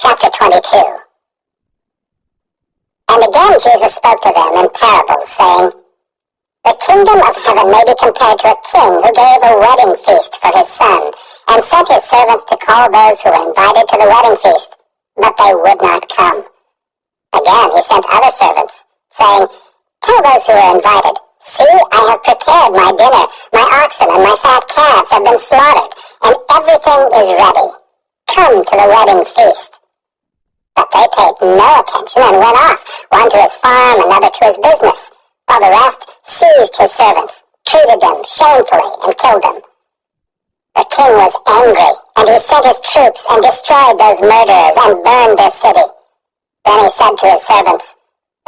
Chapter 22. And again Jesus spoke to them in parables, saying, The kingdom of heaven may be compared to a king who gave a wedding feast for his son, and sent his servants to call those who were invited to the wedding feast, but they would not come. Again he sent other servants, saying, Tell those who are invited, See, I have prepared my dinner, my oxen and my fat calves have been slaughtered, and everything is ready. Come to the wedding feast. But they paid no attention and went off, one to his farm, another to his business, while the rest seized his servants, treated them shamefully, and killed them. The king was angry, and he sent his troops and destroyed those murderers and burned their city. Then he said to his servants,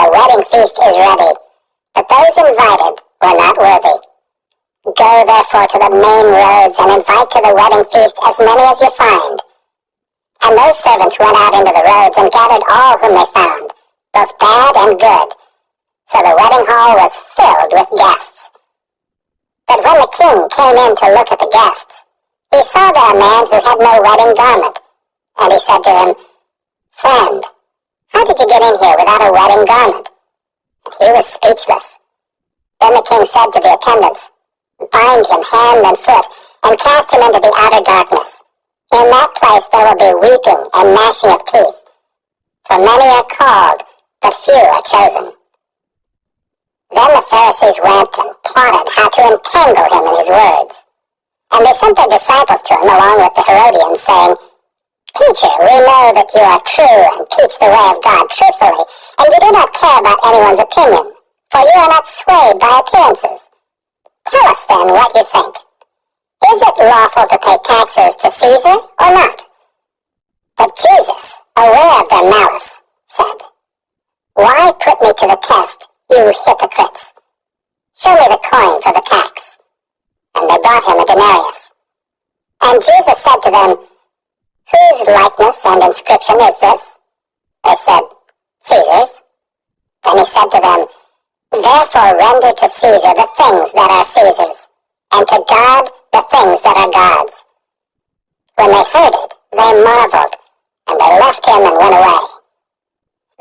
The wedding feast is ready, but those invited were not worthy. Go therefore to the main roads and invite to the wedding feast as many as you find. And those servants went out into the roads and gathered all whom they found, both bad and good. So the wedding hall was filled with guests. But when the king came in to look at the guests, he saw there a man who had no wedding garment. And he said to him, Friend, how did you get in here without a wedding garment? And he was speechless. Then the king said to the attendants, Bind him hand and foot, and cast him into the outer darkness. In that place there will be weeping and gnashing of teeth. For many are called, but few are chosen. Then the Pharisees went and plotted how to entangle him in his words. And they sent their disciples to him along with the Herodians, saying, Teacher, we know that you are true and teach the way of God truthfully, and you do not care about anyone's opinion, for you are not swayed by appearances. Tell us then what you think. Is it lawful to pay taxes to Caesar or not? But Jesus, aware of their malice, said, Why put me to the test, you hypocrites? Show me the coin for the tax. And they brought him a denarius. And Jesus said to them, Whose likeness and inscription is this? They said, Caesar's. Then he said to them, Therefore render to Caesar the things that are Caesar's, and to God the things that are God's. When they heard it, they marveled, and they left him and went away.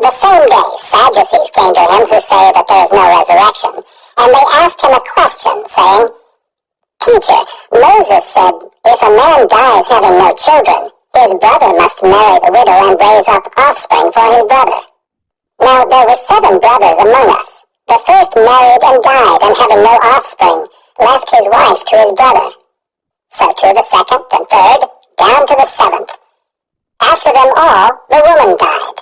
The same day Sadducees came to him who say that there is no resurrection, and they asked him a question, saying, Teacher, Moses said, if a man dies having no children, his brother must marry the widow and raise up offspring for his brother. Now there were 7 brothers among us. The first married and died, and having no offspring, left his wife to his brother. So to the second and third, down to the 7th. After them all, the woman died.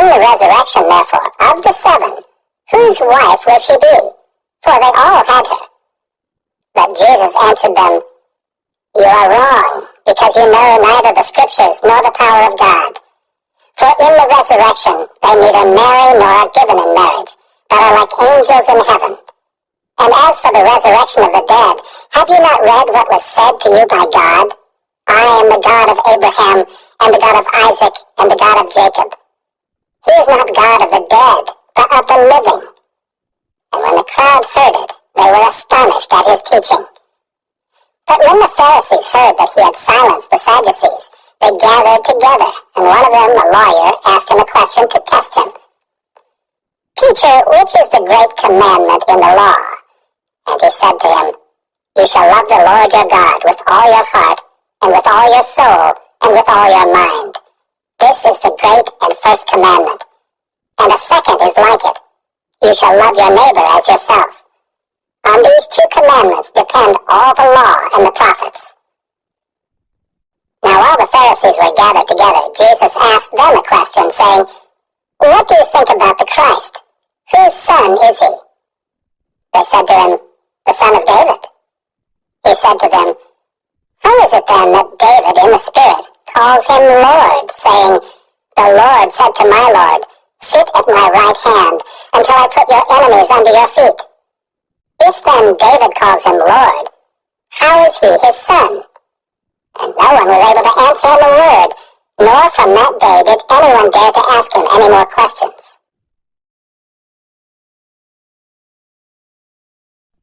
In the resurrection, therefore, of the 7, whose wife will she be? For they all had her. But Jesus answered them, You are wrong, because you know neither the Scriptures nor the power of God. For in the resurrection they neither marry nor are given in marriage, but are like angels in heaven. And as for the resurrection of the dead, have you not read what was said to you by God? I am the God of Abraham, and the God of Isaac, and the God of Jacob. He is not God of the dead, but of the living. And when the crowd heard it, they were astonished at his teaching. But when the Pharisees heard that he had silenced the Sadducees, they gathered together, and one of them, a lawyer, asked him a question to test him. Teacher, which is the great commandment in the law? And he said to him, You shall love the Lord your God with all your heart, and with all your soul, and with all your mind. This is the great and first commandment. And a second is like it. You shall love your neighbor as yourself. On these 2 commandments depend all the law and the prophets. Now while the Pharisees were gathered together, Jesus asked them a question, saying, What do you think about the Christ? Whose son is he? They said to him, The son of David. He said to them, How is it then that David in the Spirit calls him Lord, saying, The Lord said to my Lord, Sit at my right hand until I put your enemies under your feet. If then David calls him Lord, how is he his son? And no one was able to answer him a word, nor from that day did anyone dare to ask him any more questions.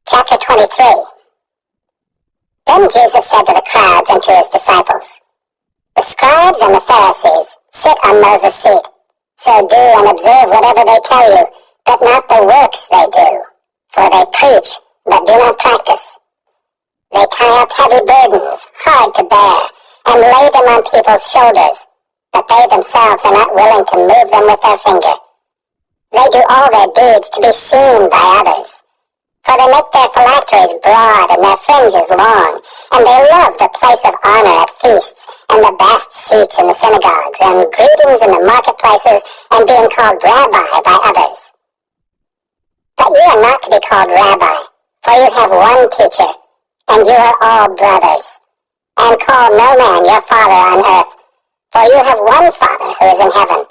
Chapter 23. Then Jesus said to the crowds and to his disciples, The scribes and the Pharisees sit on Moses' seat. So do and observe whatever they tell you, but not the works they do. For they preach, but do not practice. They tie up heavy burdens, hard to bear, and lay them on people's shoulders, but they themselves are not willing to move them with their finger. They do all their deeds to be seen by others. For they make their phylacteries broad and their fringes long, and they love the place of honor at feasts, and the best seats in the synagogues, and greetings in the marketplaces, and being called rabbi by others. But you are not to be called rabbi, for you have one teacher, and you are all brothers. And call no man your father on earth, for you have one Father who is in heaven.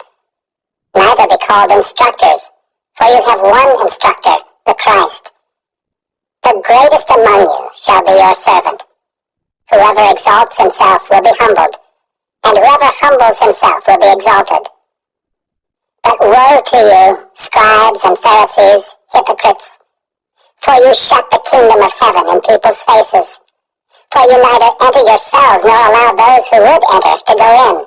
Neither be called instructors, for you have one instructor, the Christ. The greatest among you shall be your servant. Whoever exalts himself will be humbled, and whoever humbles himself will be exalted. But woe to you, scribes and Pharisees, hypocrites! For you shut the kingdom of heaven in people's faces. For you neither enter yourselves nor allow those who would enter to go in.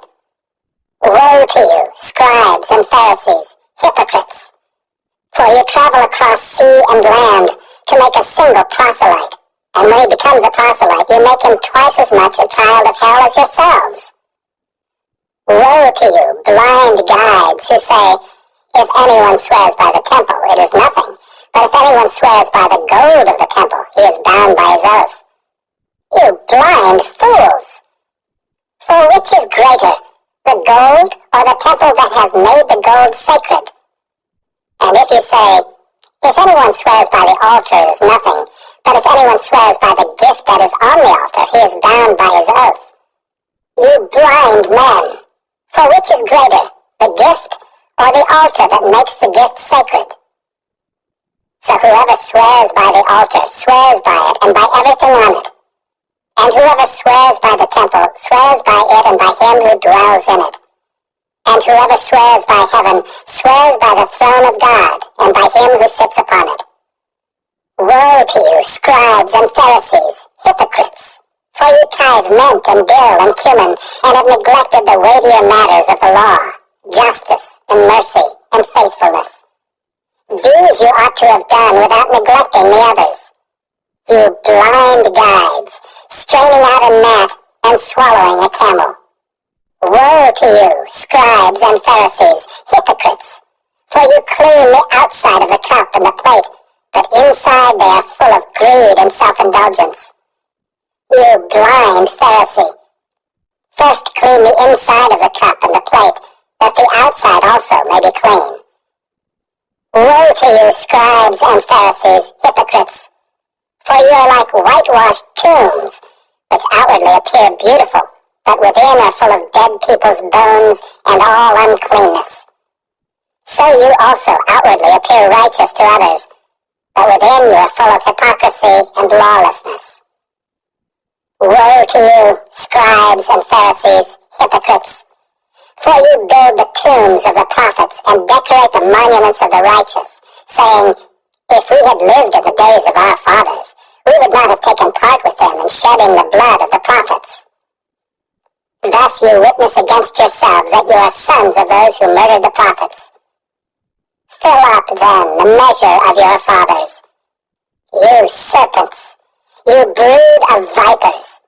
Woe to you, scribes and Pharisees, hypocrites! For you travel across sea and land to make a single proselyte, and when he becomes a proselyte, you make him twice as much a child of hell as yourselves. Woe to you, blind guides, who say, if anyone swears by the temple, it is nothing, but if anyone swears by the gold of the temple, he is bound by his oath. You blind fools! For which is greater, the gold or the temple that has made the gold sacred? And if you say, if anyone swears by the altar, it is nothing, but if anyone swears by the gift that is on the altar, he is bound by his oath. You blind men! For which is greater, the gift or the altar that makes the gift sacred? So whoever swears by the altar swears by it and by everything on it. And whoever swears by the temple swears by it and by him who dwells in it. And whoever swears by heaven swears by the throne of God and by him who sits upon it. Woe to you, scribes and Pharisees, hypocrites! For you tithe mint and dill and cumin, and have neglected the weightier matters of the law, justice and mercy and faithfulness. These you ought to have done without neglecting the others. You blind guides, straining out a gnat and swallowing a camel. Woe to you, scribes and Pharisees, hypocrites! For you clean the outside of the cup and the plate, but inside they are full of greed and self-indulgence. You blind Pharisee! First clean the inside of the cup and the plate, that the outside also may be clean. Woe to you, scribes and Pharisees, hypocrites! For you are like whitewashed tombs, which outwardly appear beautiful, but within are full of dead people's bones and all uncleanness. So you also outwardly appear righteous to others, but within you are full of hypocrisy and lawlessness. Woe to you, scribes and Pharisees, hypocrites! For you build the tombs of the prophets and decorate the monuments of the righteous, saying, if we had lived in the days of our fathers, we would not have taken part with them in shedding the blood of the prophets. Thus you witness against yourselves that you are sons of those who murdered the prophets. Fill up, then, the measure of your fathers. You serpents! You brood of vipers!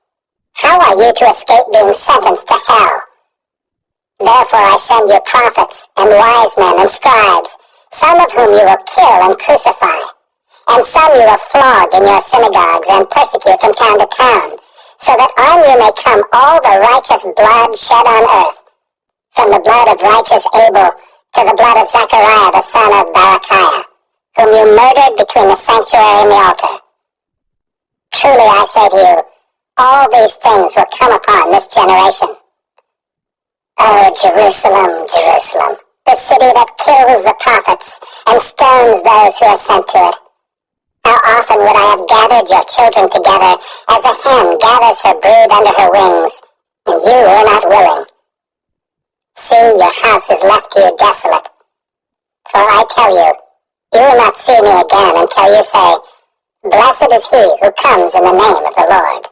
How are you to escape being sentenced to hell? Therefore I send you prophets, and wise men, and scribes, some of whom you will kill and crucify, and some you will flog in your synagogues and persecute from town to town, so that on you may come all the righteous blood shed on earth, from the blood of righteous Abel to the blood of Zechariah the son of Berechiah, whom you murdered between the sanctuary and the altar. Truly I say to you, all these things will come upon this generation. O Jerusalem, Jerusalem, the city that kills the prophets and stones those who are sent to it. How often would I have gathered your children together as a hen gathers her brood under her wings, and you were not willing. See, your house is left to you desolate. For I tell you, you will not see me again until you say, Blessed is he who comes in the name of the Lord.